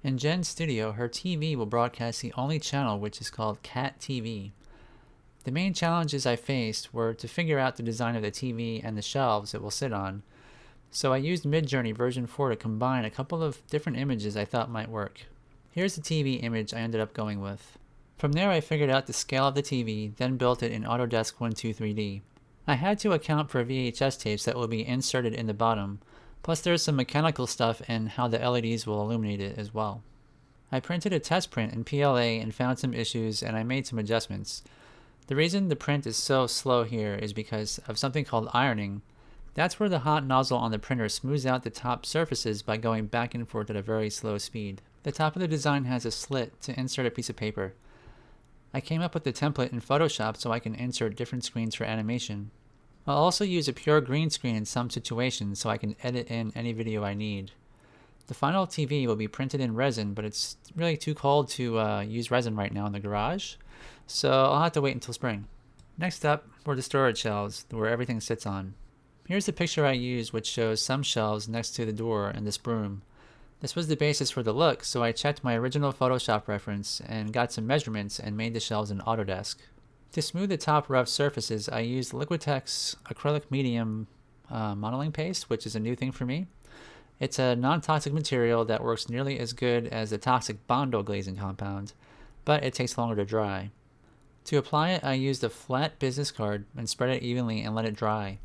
In Jen's studio, her TV will broadcast the only channel, which is called CAT TV. The main challenges I faced were to figure out the design of the TV and the shelves it will sit on, so I used Midjourney version 4 to combine a couple of different images I thought might work. Here's the TV image I ended up going with. From there I figured out the scale of the TV, then built it in Autodesk 123D. I had to account for VHS tapes that will be inserted in the bottom, plus there's some mechanical stuff and how the LEDs will illuminate it as well. I printed a test print in PLA and found some issues, and I made some adjustments. The reason the print is so slow here is because of something called ironing. That's where the hot nozzle on the printer smooths out the top surfaces by going back and forth at a very slow speed. The top of the design has a slit to insert a piece of paper. I came up with the template in Photoshop so I can insert different screens for animation. I'll also use a pure green screen in some situations so I can edit in any video I need. The final TV will be printed in resin, but it's really too cold to use resin right now in the garage, so I'll have to wait until spring. Next up were the storage shelves, where everything sits on. Here's the picture I used, which shows some shelves next to the door and this broom. This was the basis for the look, so I checked my original Photoshop reference and got some measurements and made the shelves in Autodesk. To smooth the top rough surfaces, I used Liquitex acrylic medium modeling paste, which is a new thing for me. It's a non-toxic material that works nearly as good as the toxic Bondo glazing compound, but it takes longer to dry. To apply it, I used a flat business card and spread it evenly and let it dry.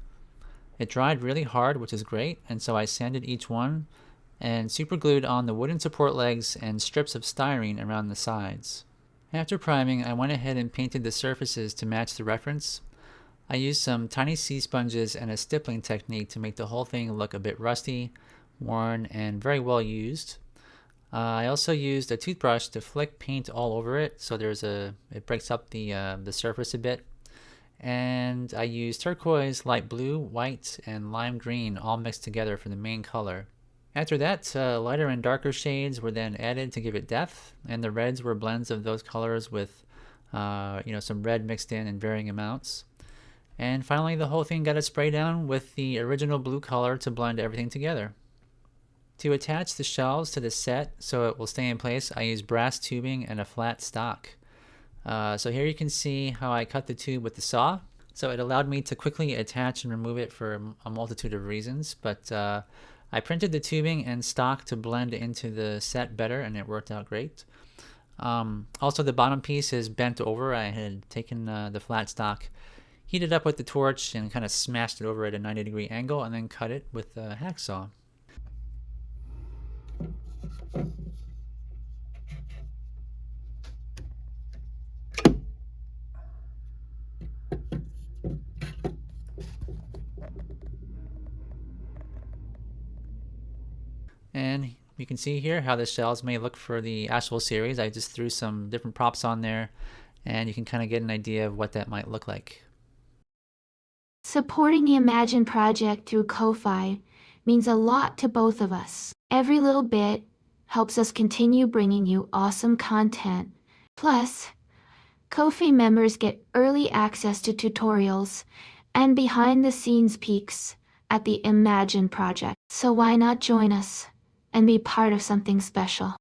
It dried really hard, which is great, and so I sanded each one and superglued on the wooden support legs and strips of styrene around the sides. After priming, I went ahead and painted the surfaces to match the reference. I used some tiny sea sponges and a stippling technique to make the whole thing look a bit rusty, worn, and very well used. I also used a toothbrush to flick paint all over it, so it breaks up the surface a bit. And I used turquoise, light blue, white, and lime green all mixed together for the main color. After that, lighter and darker shades were then added to give it depth, and the reds were blends of those colors with some red mixed in varying amounts. And finally, the whole thing got a spray down with the original blue color to blend everything together. To attach the shelves to the set so it will stay in place, I used brass tubing and a flat stock. So here you can see how I cut the tube with the saw. So it allowed me to quickly attach and remove it for a multitude of reasons, but I printed the tubing and stock to blend into the set better, and it worked out great. Also, the bottom piece is bent over. I had taken the flat stock, heated up with the torch, and kind of smashed it over at a 90-degree angle, and then cut it with a hacksaw. And you can see here how the shells may look for the actual series. I just threw some different props on there, and you can kind of get an idea of what that might look like. Supporting the Imagine project through Ko-Fi means a lot to both of us. Every little bit helps us continue bringing you awesome content. Plus, Ko-Fi members get early access to tutorials and behind-the-scenes peeks at the Imagine project. So why not join us and be part of something special?